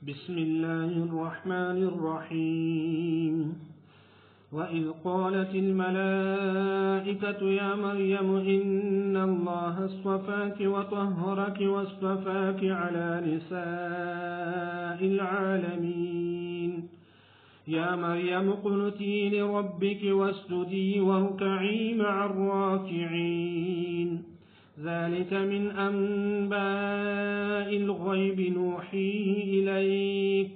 بسم الله الرحمن الرحيم وإذ قالت الملائكة يا مريم إن الله اصطفاك وطهرك واصطفاك على نساء العالمين يا مريم اقنتي لربك واسجدي واركعي مع الراكعين ذلك من أنباء الغيب نوحيه إليك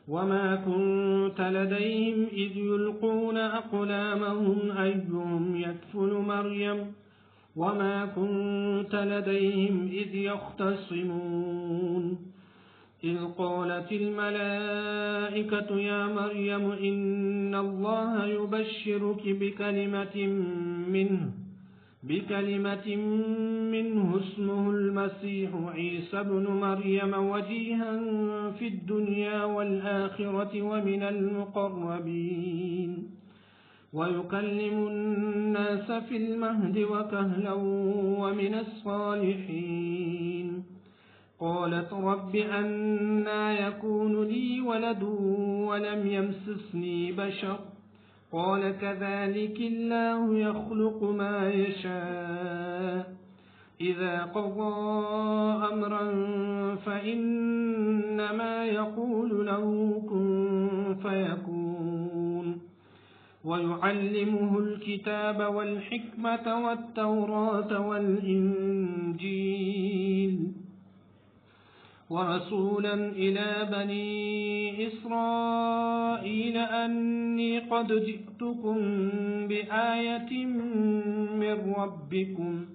وما كنت لديهم إذ يلقون أقلامهم أيهم يكفل مريم وما كنت لديهم إذ يختصمون إذ قالت الملائكة يا مريم إن الله يبشرك بكلمة منه اسمه المسيح عيسى ابن مريم وجيها في الدنيا والآخرة ومن المقربين ويكلم الناس في المهد وكهلا ومن الصالحين قالت رب أنى يكون لي ولد ولم يمسسني بشر قال كذلك الله يخلق ما يشاء إذا قضى أمرا فإنما يقول له كن فيكون ويعلمه الكتاب والحكمة والتوراة والإنجيل ورسولا إلى بني إسرائيل أني قد جئتكم بآية من ربكم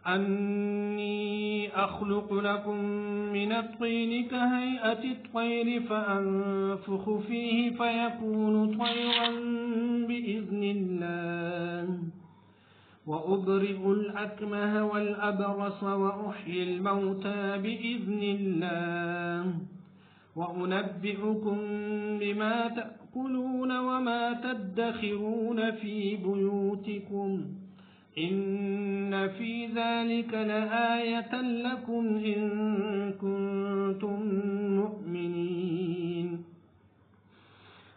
أني أخلق لكم من الطين كهيئة الطير فأنفخ فيه فيكون طيرا بإذن الله وأبرئ الأكمه والأبرص وأحيي الموتى بإذن الله وأنبئكم بما تأكلون وما تدخرون في بيوتكم إن في ذلك لآية لكم إن كنتم مؤمنين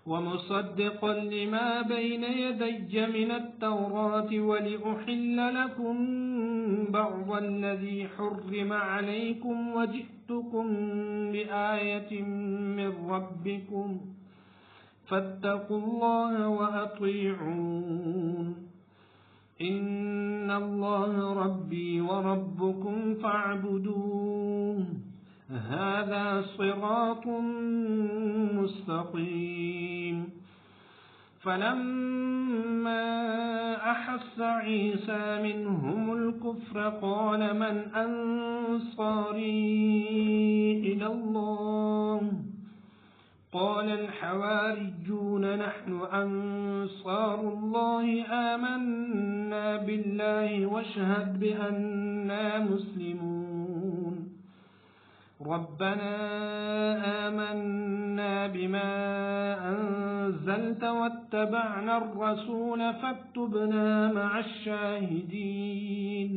ومصدقا لما بين يدي من التوراة ولأحل لكم بعض الذي حرم عليكم وجئتكم بآية من ربكم فاتقوا الله وأطيعون إن الله ربي وربكم فاعبدوه هذا صراط مستقيم فلما أحس عيسى منهم الكفر قال من أنصاري إلى الله قال الحواريون نحن أنصار الله آمنا بالله واشهد بأننا مسلمون ربنا آمنا بما أنزلت واتبعنا الرسول فاكتبنا مع الشاهدين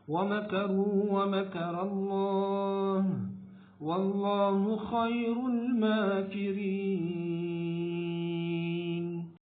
ومكروا ومكر الله والله خير الماكرين